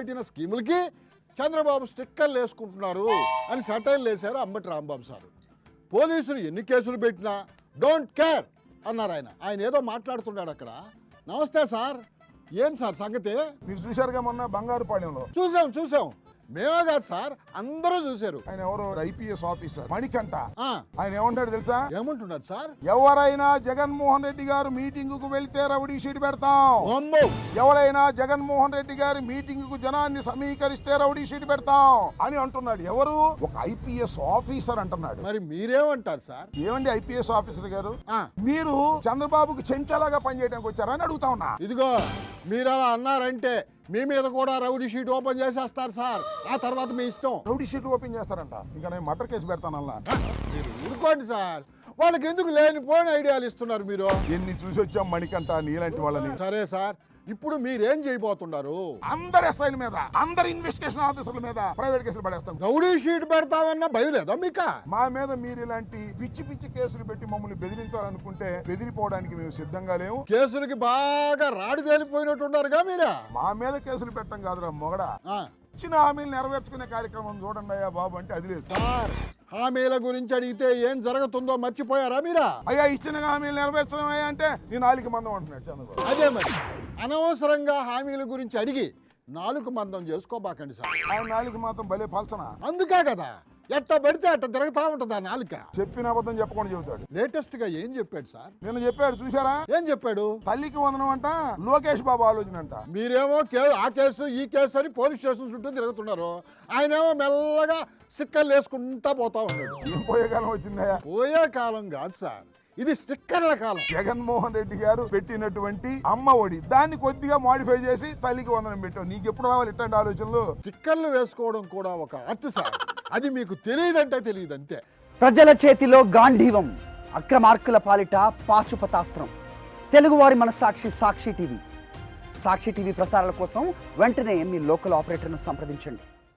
పెట్టిన స్కీములకి చంద్రబాబు స్టిక్కర్లు వేసుకుంటున్నారు అని సెటైర్లు వేశారు అంబటి రాంబాబు సార్. పోలీసులు ఎన్ని కేసులు పెట్టినా డోంట్ కేర్ అన్నారు ఆయన ఏదో మాట్లాడుతున్నాడు అక్కడ. నమస్తే సార్, ఏం సార్ సంగతి? మీరు చూశారుగా మొన్న బంగారుపాళ్యంలో. చూసాం మేమే కాదు సార్, అందరూ చూశారు. ఆయన ఎవరో ఐపీఎస్ ఆఫీసర్ మణికంఠ. ఆయన ఏమంటాడు తెలుసా? ఏమంటున్నారు సార్? ఎవరైనా జగన్మోహన్ రెడ్డి గారు మీటింగ్ కు వెళ్తే రౌడీ షీట్ పెడతాం. ఎవరైనా జగన్మోహన్ రెడ్డి గారి మీటింగ్ కు జనాన్ని సమీకరిస్తే రౌడీ షీట్ పెడతాం అని అంటున్నాడు. ఎవరు? ఒక ఐపీఎస్ ఆఫీసర్ అంటున్నాడు. మరి మీరేమంటారు సార్? ఏమండి ఐపీఎస్ ఆఫీసర్ గారు, మీరు చంద్రబాబుకు చెంచాలాగా పనిచేయడానికి వచ్చారా అని అడుగుతా ఉన్నా. ఇదిగో మీరు అలా అన్నారంటే మీ మీద కూడా రౌడీ షీట్ ఓపెన్ చేసేస్తారు సార్. ఆ తర్వాత మీ ఇష్టం. రౌడీ షీట్ ఓపెన్ చేస్తారంట. ఇంకా నేను మర్డర్ కేసు పెడతానల్లా. మీరు ఊరుకోండి సార్, వాళ్ళకి ఎందుకు లేనిపోయిన ఐడియాలు ఇస్తున్నారు మీరు? ఎన్ని చూసి వచ్చాం మణికంఠ నీలాంటి వాళ్ళని. సరే సార్, ఇప్పుడు మీరేం చేయబోతున్నారు? అందరు ఎస్ఐల మీద, అందరు ఇన్వెస్టిగేషన్ ఆఫీసర్ల మీద ప్రైవేట్ కేసులు పడేస్తాం. రౌడీ షీట్ పెడతామన్నా భయం లేదా మీకా? మా మీద మీరు ఇలాంటి పిచ్చి పిచ్చి కేసులు పెట్టి మమ్మల్ని బెదిరించాలనుకుంటే బెదిరిపోవడానికి మేము సిద్ధంగా లేవు. కేసులకి బాగా రాడి తేలిపోయినట్టున్నారుగా మీరా? మా మీద కేసులు పెట్టడం కాదురా మొగడా, ఇచ్చిన హామీలు నెరవేర్చుకునే కార్యక్రమం చూడండి అయ్యా బాబు అంటే అది లేదు సార్. హామీల గురించి అడిగితే ఏం జరుగుతుందో మర్చిపోయారా మీరా? అయ్యా ఇచ్చిన హామీలు నెరవేర్చడం అంటే నీ 4 మందం అంటున్నాడు చంద్రబాబు. అదే మరి, అనవసరంగా హామీల గురించి అడిగి 4 మందం చేసుకోబాకండి సార్. ఆయన 4 మాత్రం భలే పల్చన. అందుకే కదా ఎట్ట పడితే అట్ట తిరగతా ఉంటుంది ఆ నాలుక. చెప్పిన అబద్ధం చెప్పకుండా చెబుతాడు. లేటెస్ట్ గా ఏం చెప్పాడు సార్? నిన్న చెప్పాడు చూసారా? ఏం చెప్పాడు? తల్లికి వందనం అంట, లోకేష్ బాబు ఆలోచన అంట. మీరేమో ఆ కేసు ఈ కేసు అని పోలీస్ స్టేషన్ చుట్టూ తిరుగుతున్నారు, ఆయనేమో మెల్లగా స్టిక్కర్లు వేసుకుంటా పోతా ఉన్నాడు. ఏం పోయే కాలం వచ్చిందా? పోయే కాలం కాదు సార్, ఇది స్టిక్కర్ల కాలం. జగన్మోహన్ రెడ్డి గారు పెట్టినటువంటి అమ్మ ఒడి దాన్ని కొద్దిగా మాడిఫై చేసి తల్లికి వందనం పెట్టావు. నీకు ఎప్పుడు రావాలి ఇట్లాంటి ఆలోచనలు? స్టిక్కర్లు వేసుకోవడం కూడా ఒక ఆర్ట్ సార్, అది మీకు తెలియదంటే తెలియదు అంతే. ప్రజల చేతిలో గాంధీవం, అక్రమార్కుల పాలిట పాశుపతాస్త్రం. తెలుగువారి మనస్సాక్షి సాక్షి టీవీ. సాక్షి టీవీ ప్రసారాల కోసం వెంటనే మీ లోకల్ ఆపరేటర్ను సంప్రదించండి.